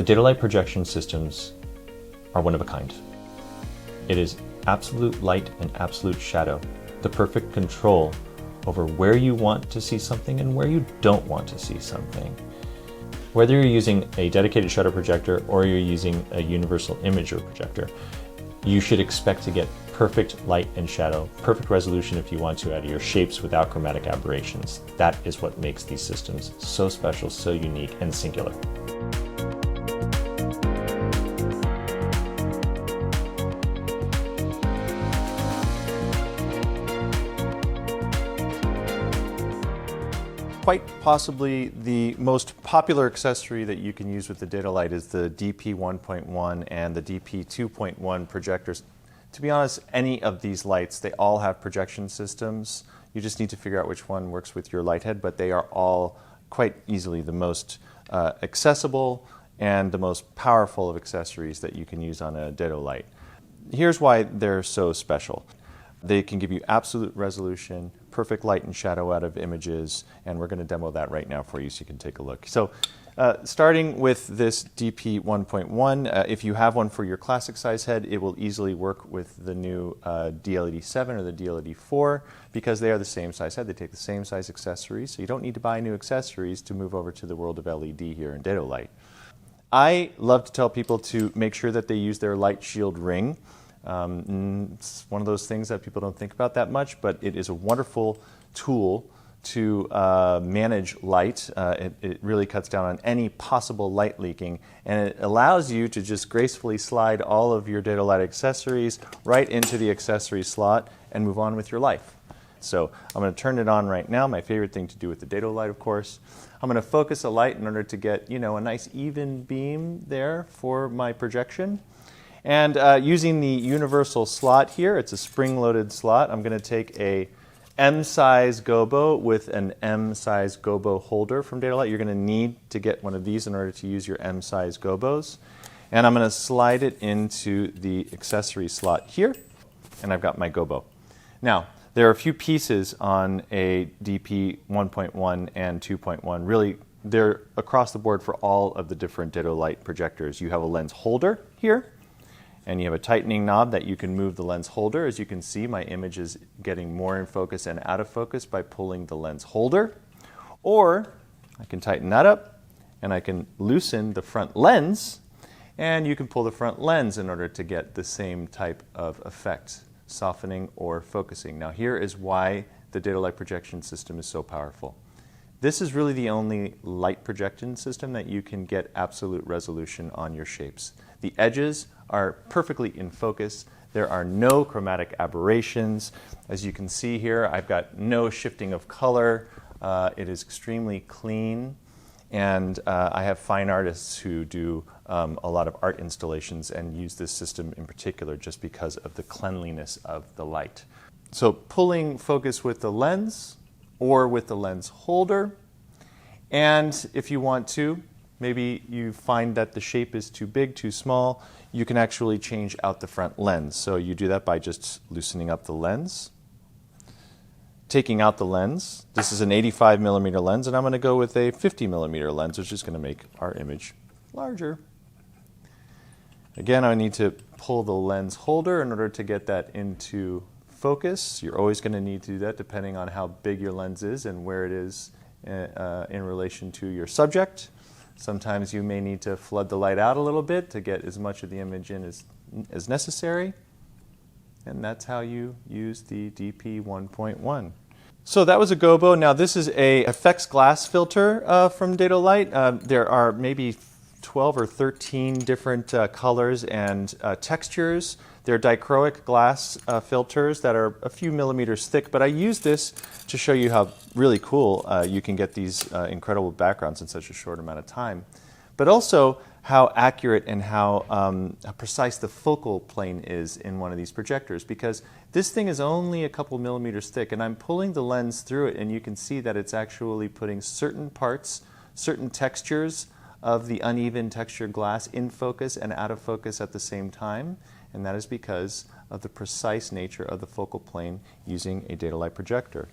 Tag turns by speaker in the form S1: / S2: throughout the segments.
S1: The Datalight projection systems are one of a kind. It is absolute light and absolute shadow, the perfect control over where you want to see something and where you don't want to see something. Whether you're using a dedicated shutter projector or you're using a universal imager projector, you should expect to get perfect light and shadow, perfect resolution if you want to, out of your shapes without chromatic aberrations. That is what makes these systems so special, so unique, and singular. Quite possibly the most popular accessory that you can use with the Datalight is the DP 1.1 and the DP 2.1 projectors. To be honest, any of these lights, they all have projection systems. You just need to figure out which one works with your light head, but they are all quite easily the most accessible and the most powerful of accessories that you can use on a Datalight. Here's why they're so special. They can give you absolute resolution, perfect light and shadow out of images, and we're going to demo that right now for you so you can take a look. So starting with this DP 1.1, if you have one for your classic size head, it will easily work with the new DLED 7 or the DLED 4 because they are the same size head. They take the same size accessories, so you don't need to buy new accessories to move over to the world of LED here in Datalight. I love to tell people to make sure that they use their light shield ring. It's one of those things that people don't think about that much, but it is a wonderful tool to manage light. It really cuts down on any possible light leaking, and it allows you to just gracefully slide all of your Datalight accessories right into the accessory slot and move on with your life. So I'm going to turn it on right now, my favorite thing to do with the Datalight, of course. I'm going to focus a light in order to get, a nice even beam there for my projection. And using the universal slot here, it's a spring-loaded slot. I'm going to take a M-size gobo with an M-size gobo holder from Datalight. You're going to need to get one of these in order to use your M-size gobos. And I'm going to slide it into the accessory slot here, and I've got my gobo. Now, there are a few pieces on a DP 1.1 and 2.1. Really, they're across the board for all of the different Datalight projectors. You have a lens holder here, and you have a tightening knob that you can move the lens holder. As you can see, my image is getting more in focus and out of focus by pulling the lens holder. Or I can tighten that up, and I can loosen the front lens, and you can pull the front lens in order to get the same type of effect, softening or focusing. Now here is why the Datalight projection system is so powerful. This is really the only light projection system that you can get absolute resolution on your shapes. The edges are perfectly in focus. There are no chromatic aberrations. As you can see here, I've got no shifting of color. It is extremely clean. And I have fine artists who do a lot of art installations and use this system in particular just because of the cleanliness of the light. So pulling focus with the lens or with the lens holder. And if you want to, maybe you find that the shape is too big, too small, you can actually change out the front lens. So you do that by just loosening up the lens, taking out the lens. This is an 85 millimeter lens, and I'm going to go with a 50 millimeter lens, which is going to make our image larger. Again, I need to pull the lens holder in order to get that into focus. You're always going to need to do that depending on how big your lens is and where it is in relation to your subject. Sometimes you may need to flood the light out a little bit to get as much of the image in as necessary. And that's how you use the DP 1.1. So that was a gobo. Now this is a FX glass filter from Datalight. There are maybe 12 or 13 different colors and textures. They're dichroic glass filters that are a few millimeters thick, but I use this to show you how really cool you can get these incredible backgrounds in such a short amount of time, but also how accurate and how precise the focal plane is in one of these projectors, because this thing is only a couple millimeters thick, and I'm pulling the lens through it, and you can see that it's actually putting certain parts, certain textures of the uneven textured glass in focus and out of focus at the same time. And that is because of the precise nature of the focal plane using a Datalight projector.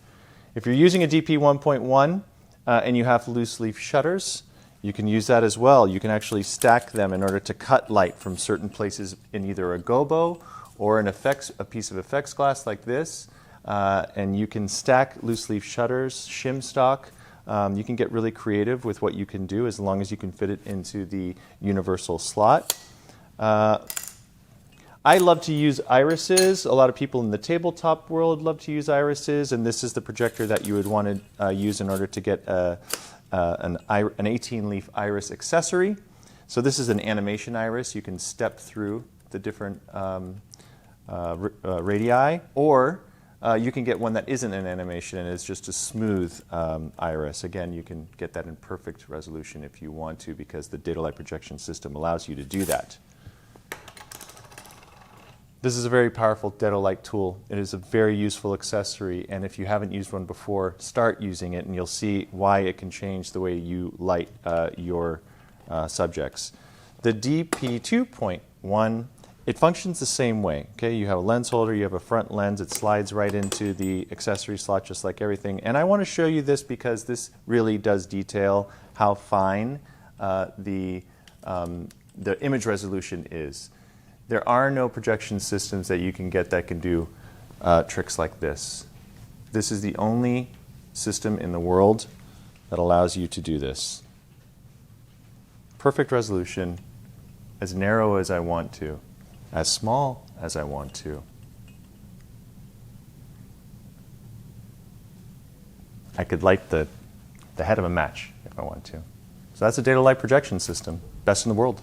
S1: If you're using a DP 1.1 and you have loose leaf shutters, You can use that as well. You can actually stack them in order to cut light from certain places in either a gobo or a piece of effects glass like this. And you can stack loose leaf shutters, shim stock. You can get really creative with what you can do as long as you can fit it into the universal slot. I love to use irises. A lot of people in the tabletop world love to use irises, and this is the projector that you would want to use in order to get an 18-leaf iris accessory. So this is an animation iris. You can step through the different radii, or you can get one that isn't an animation and is just a smooth iris. Again, you can get that in perfect resolution if you want to, because the Datalight projection system allows you to do that. This is a very powerful Datalight tool. It is a very useful accessory, and if you haven't used one before, start using it and you'll see why it can change the way you light your subjects. The DP2.1, it functions the same way. Okay, you have a lens holder, you have a front lens, it slides right into the accessory slot just like everything. And I want to show you this because this really does detail how fine the image resolution is. There are no projection systems that you can get that can do tricks like this. This is the only system in the world that allows you to do this. Perfect resolution, as narrow as I want to, as small as I want to. I could light the head of a match if I want to. So that's a Datalight projection system, best in the world.